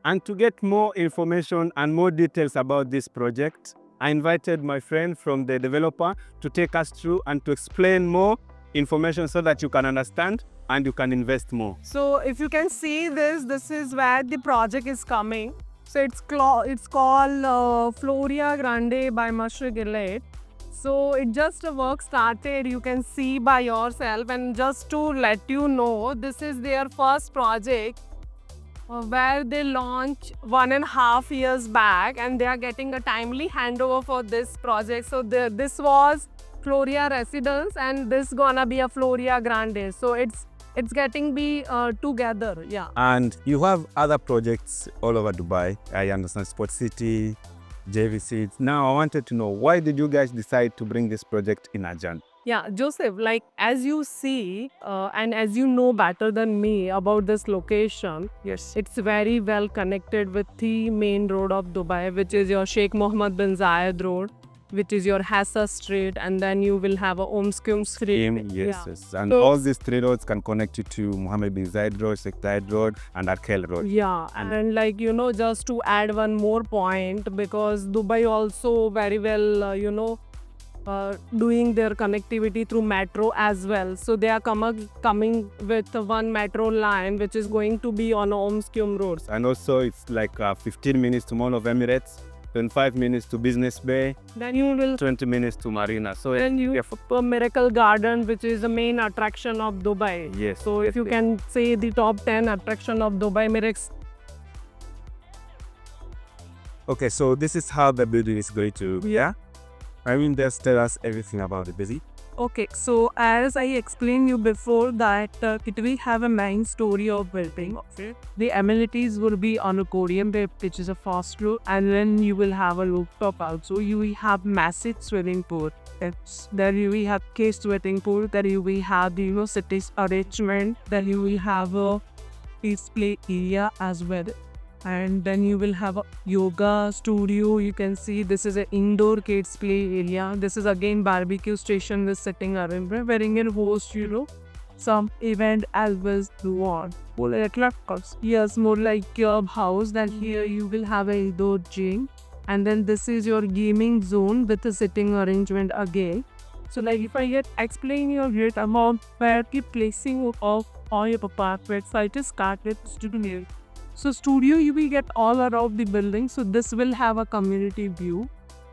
And to get more information and more details about this project, I invited my friend from the developer to take us through and to explain more information so that you can understand and you can invest more. So if you can see this is where the project is coming. So it's called Floria Grande by Mashri Gillette. So it just work started, you can see by yourself. And just to let you know, this is their first project where they launched 1.5 years back, and they are getting a timely handover for this project. So this was Floria Residence, and this gonna be a Floria Grande. So it's getting be together, yeah. And you have other projects all over Dubai. I understand Sport City, JVC. Now I wanted to know, why did you guys decide to bring this project in Ajah? Yeah, Joseph, like as you see and as you know better than me about this location, Yes. it's very well connected with the main road of Dubai, which is your Sheikh Mohammed bin Zayed Road, which is your Hassa Street, and then you will have a Omskum Street. Yes, Yeah. yes. And So- all these three roads can connect you to Mohammed bin Zayed Road, Sheikh Zayed Road, and Arkel Road. Yeah, and like, just to add one more point, because Dubai also very well, doing their connectivity through metro as well. So they are coming with one metro line, which is going to be on Omskum Road. And also it's like 15 minutes to Mall of Emirates, 25 minutes to Business Bay, Then you will 20 minutes to Marina. So then you have a Miracle Garden, which is the main attraction of Dubai. yes. So if you can say the top 10 attraction of Dubai Miracles. Okay, so this is how the building is going to be. Yeah. I mean, just tell us everything about the building. Okay, so as I explained you before that it will have a main story of building. Okay. The amenities will be on a Korean bed, which is a fast floor, and then you will have a rooftop also. You will have massive swimming pool. Then you will have case swimming pool. Then you will have the cities arrangement. Then you will have a display area as well. And then you will have a yoga studio. You can see this is an indoor kids play area. This is again barbecue station with sitting arrangement where you can host some event as well you want. Yes, more like club house. Then here you will have a indoor gym, and then this is your gaming zone with a sitting arrangement again. So like if I get explain your great amount where keep placing of all your apartments, so I just start with studio. So studio you will get all around the building. So this will have a community view.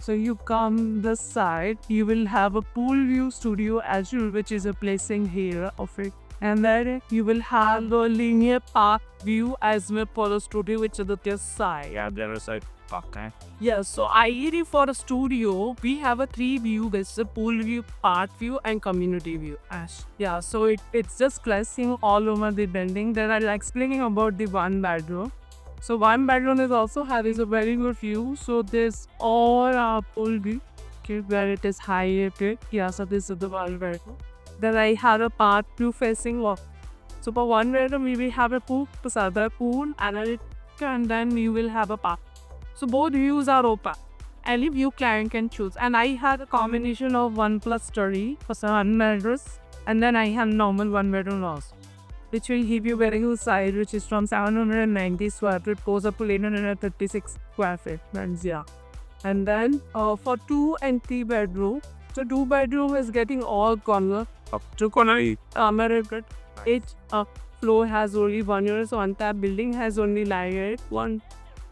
So you come this side, you will have a pool view studio as well, which is a placing here of it. And then you will have a linear park view as well for the studio, which is the this side. Yeah, there is a okay. Yes, so ideally for a studio, we have a 3 view, which is a pool view, park view, and community view. Yeah, so it's just classing all over the building. Then I'll explaining about the one bedroom. So one bedroom is also having a very good view. So this all pool view, okay, where it is high. Okay, yeah, so this is the one bedroom. Then I have a park view facing off. So for one bedroom, we will have a pool, and then you will have a park. So both views are open. Any view client can choose. And I had a combination of 1+30 for 7 bedrooms, and then I have normal 1 bedroom also, which will give you very good size, which is from 790 square feet goes up to 836 square feet. Yeah. And then for 2 and 3 bedroom, so 2 bedroom is getting all corner up to corner. American. Each floor has only 1 unit, so entire building has only like one.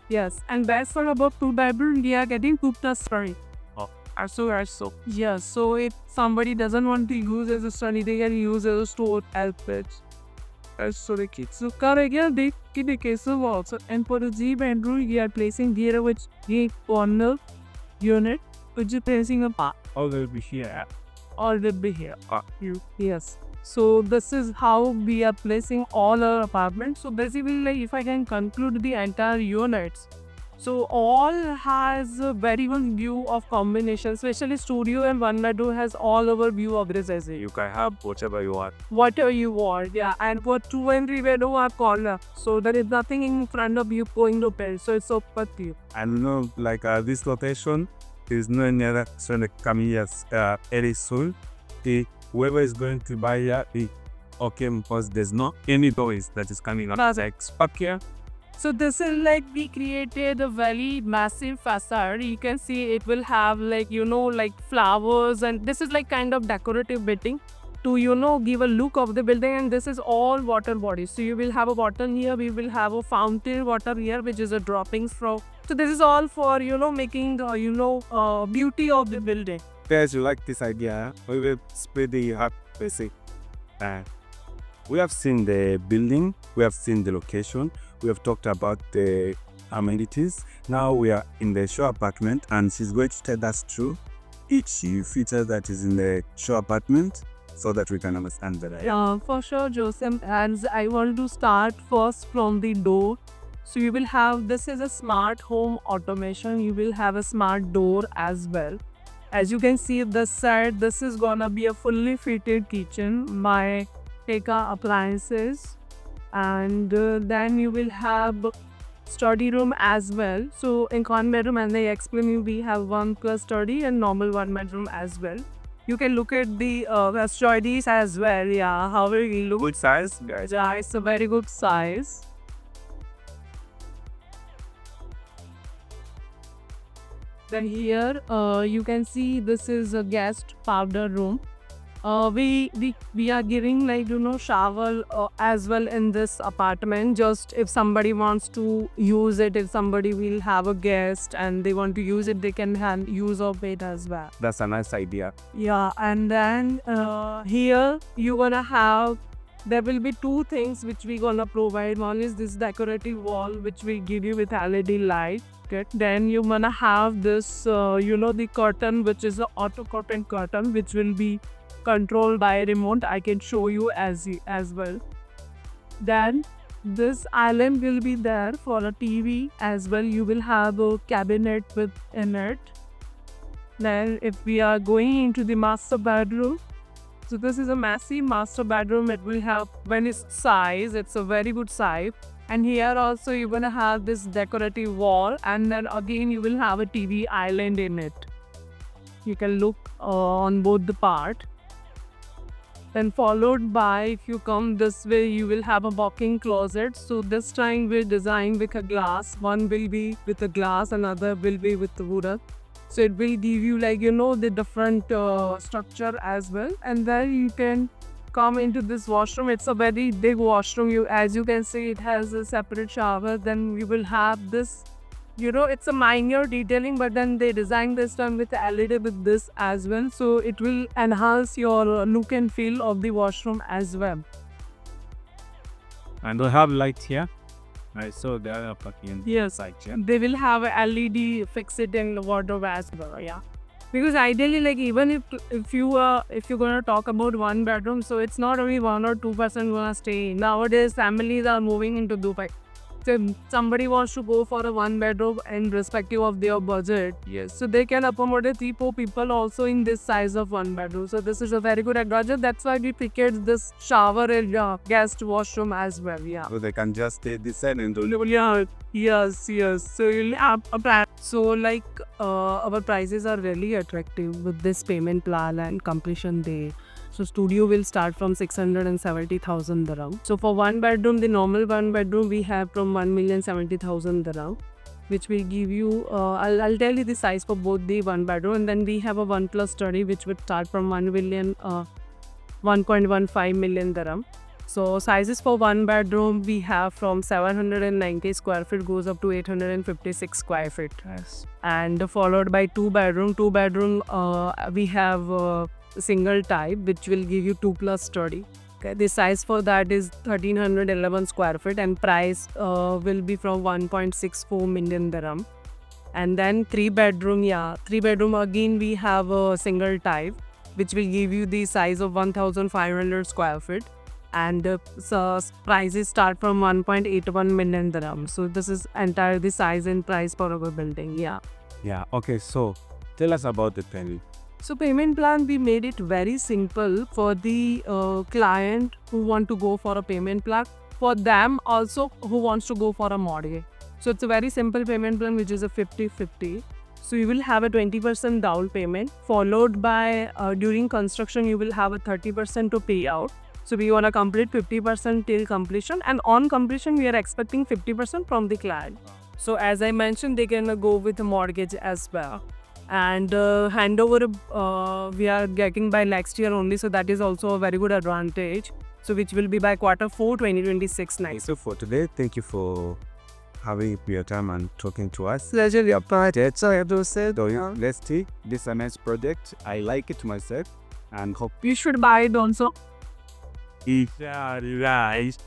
Yes, and best for about 2 bedroom, we are getting 2+3. Oh, so. Yes, so if somebody doesn't want to use as a study, they can use as a store outfit. So the kids. So they case of also. And for the G bedroom, we are placing here which the corner unit, which is placing a part. All will be here. All will be here. Yes. So this is how we are placing all our apartments. So basically, like if I can conclude the entire units, so all has a very good view of combination, especially studio and one bedroom has all over view of this as You can have whatever you want. whatever you want. Yeah, and for 2 and 3 bedroom are corner, so there is nothing in front of you going to pay. So it's open to you. And like this location is no near Camillas very soon. Whoever is going to buy here, okay, because there's not any noise that is coming out. That's like spark here, So this is like we created a very massive facade. You can see it will have like like flowers, and this is like kind of decorative bitting to give a look of the building. And this is all water bodies. So you will have a water here. We will have a fountain water here, which is a droppings from. So this is all for making the beauty of the building. Guys, you like this idea? We will split the up basic. We have seen the building, we have seen the location, we have talked about the amenities. Now we are in the show apartment, and she's going to tell us through each feature that is in the show apartment so that we can understand better. Yeah, for sure, Joseph. And I want to start first from the door. So you will have, this is a smart home automation. You will have a smart door as well. As you can see this side, this is gonna be a fully fitted kitchen. My Teka appliances, and then you will have study room as well. So in one bedroom, and I explain you, we have 1+ study and normal 1 bedroom as well. You can look at the studies as well. Yeah, how will it look? Good size, guys. Yeah, it's a very good size. Then here you can see this is a guest powder room. We are giving like shower as well in this apartment. Just if somebody wants to use it, if somebody will have a guest and they want to use it, they can have use of it as well. That's a nice idea. Yeah, and then here you're gonna have, there will be 2 things which we gonna provide. One is this decorative wall which we give you with LED light. Okay. Then you're gonna have this the curtain, which is the auto curtain which will be controlled by remote. I can show you as well. Then this island will be there for a TV as well. You will have a cabinet within it. Then if we are going into the master bedroom, so this is a massive master bedroom. It will have, when it's size, it's a very good size. And here also you're gonna have this decorative wall, and then again you will have a TV island in it. You can look on both the part. Then followed by, if you come this way, you will have a walk-in closet. So this time we're designed with a glass. One will be with a glass, another will be with the wood. So it will give you like the different structure as well. And then you can come into this washroom. It's a very big washroom. As you can see, it has a separate shower. Then you will have this, it's a minor detailing, but then they designed this one with LED with this as well. So it will enhance your look and feel of the washroom as well. And we have light here. I saw the other parking. Yes, they will have a LED fixed in the wardrobe as well. Yeah, because ideally, like even if you're gonna talk about 1 bedroom, so it's not only 1 or 2 person gonna stay. Nowadays, families are moving into Dubai. So if somebody wants to go for a 1 bedroom in respective of their budget, yes, so they can accommodate 3-4 people also in this size of 1 bedroom. So this is a very good advantage. That's why we picked this shower and guest washroom as well. Yeah. So they can just stay this side and do. Yeah. Yes. So you'll have a plan. So like our prices are really attractive with this payment plan and completion day. So studio will start from 670,000 dirham. So for 1 bedroom, the normal 1 bedroom we have from 1,70,000 dirham, which will give you, I'll tell you the size for both the 1 bedroom, and then we have a 1+ study which would start from 1.15 million dirham. So sizes for 1 bedroom we have from 790 square feet goes up to 856 square feet. Yes. And followed by 2 bedroom. 2 bedroom we have single type, which will give you 2+ study. Okay, the size for that is 1311 square feet, and price will be from 1.64 million dirham. And then 3 bedroom, 3 bedroom again we have a single type, which will give you the size of 1500 square feet, and prices start from 1.81 million dirham. So this is entire the size and price for our building. Yeah. Okay. So tell us about the payment. So payment plan, we made it very simple for the client who want to go for a payment plan. For them also who wants to go for a mortgage. So it's a very simple payment plan, which is a 50-50. So you will have a 20% down payment, followed by during construction you will have a 30% to pay out. So we want to complete 50% till completion, and on completion we are expecting 50% from the client. So as I mentioned, they can go with a mortgage as well. And handover we are getting by next year only, so that is also a very good advantage. So which will be by Q4 2026 next. So for today, thank you for having your time and talking to us. Pleasure, your part. So I have to say, let's see, this is a nice project. I like it myself and hope You should buy it also. it's